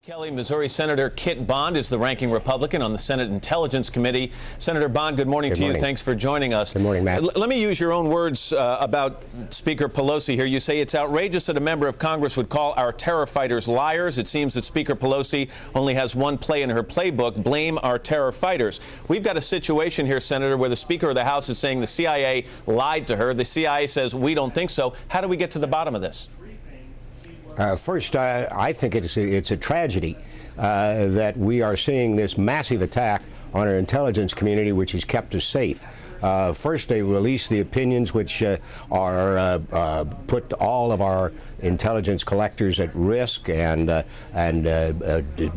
Kelly, Missouri Senator Kit Bond is the ranking Republican on the Senate Intelligence Committee. Senator Bond, good morning to you. Thanks for joining us. Good morning, Matt. Let me use your own words about Speaker Pelosi here. You say it's outrageous that a member of Congress would call our terror fighters liars. It seems that Speaker Pelosi only has one play in her playbook: blame our terror fighters. We've got a situation here, Senator, where the Speaker of the House is saying the CIA lied to her. The CIA says we don't think so. How do we get to the bottom of this? First, I think it's a tragedy that we are seeing this massive attack on our intelligence community, which has kept us safe. First, they released the opinions which put all of our intelligence collectors at risk and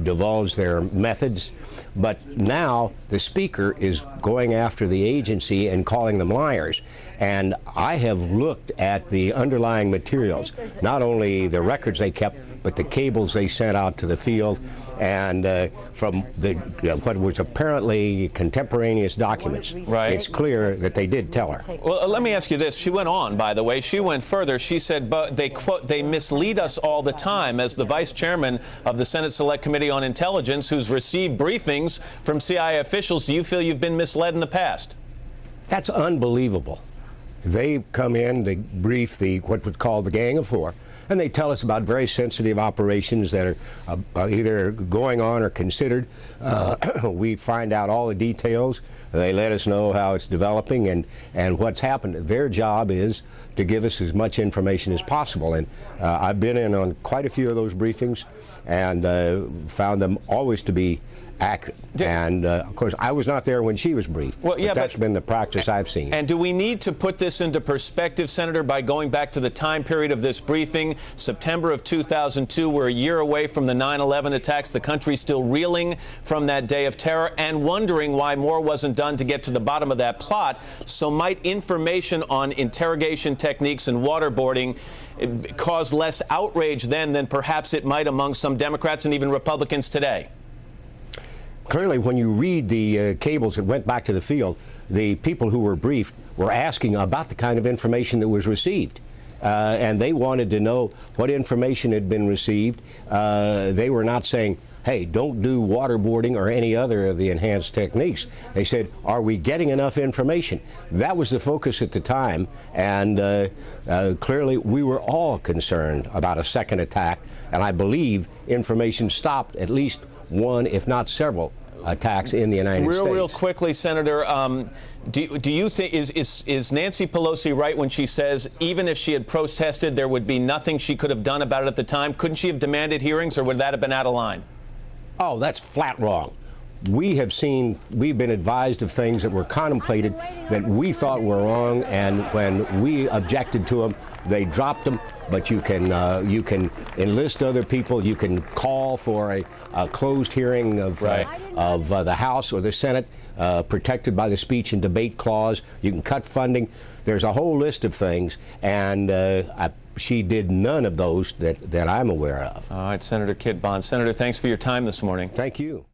divulged their methods. But now the Speaker is going after the agency and calling them liars. And I have looked at the underlying materials, not only the records they kept, but the cables they sent out to the field, and from what was apparently contemporaneous documents. Right. It's clear that they did tell her. Well, let me ask you this. She went on, by the way. She went further. She said, but they, quote, they mislead us all the time. As the vice chairman of the Senate Select Committee on Intelligence, who's received briefings from CIA officials, do you feel you've been misled in the past? That's unbelievable. They come in, they brief what was called the Gang of Four, and they tell us about very sensitive operations that are either going on or considered. We find out all the details. They let us know how it's developing and what's happened. Their job is to give us as much information as possible. And I've been in on quite a few of those briefings and found them always to be accurate. And of course, I was not there when she was briefed. Well, yeah, but that's been the practice I've seen. And do we need to put this into perspective, Senator, by going back to the time period of this briefing, September of 2002? We're a year away from the 9/11 attacks. The country's still reeling from that day of terror and wondering why more wasn't done to get to the bottom of that plot. So might information on interrogation techniques and waterboarding cause less outrage then than perhaps it might among some Democrats and even Republicans today? Clearly, when you read the cables that went back to the field, the people who were briefed were asking about the kind of information that was received. And they wanted to know what information had been received. They were not saying, hey, don't do waterboarding or any other of the enhanced techniques. They said, are we getting enough information? That was the focus at the time. And clearly, we were all concerned about a second attack. And I believe information stopped at least one, if not several, attacks in the United States. Real quickly, Senator, do you think, is Nancy Pelosi right when she says even if she had protested, there would be nothing she could have done about it at the time? Couldn't she have demanded hearings, or would that have been out of line? Oh, that's flat wrong. We've been advised of things that were contemplated that we thought were wrong, and when we objected to them, they dropped them. But you can enlist other people. You can call for a closed hearing of the House or the Senate, protected by the speech and debate clause. You can cut funding. There's a whole list of things, and she did none of those that I'm aware of. All right, Senator Kit Bond. Senator, thanks for your time this morning. Thank you.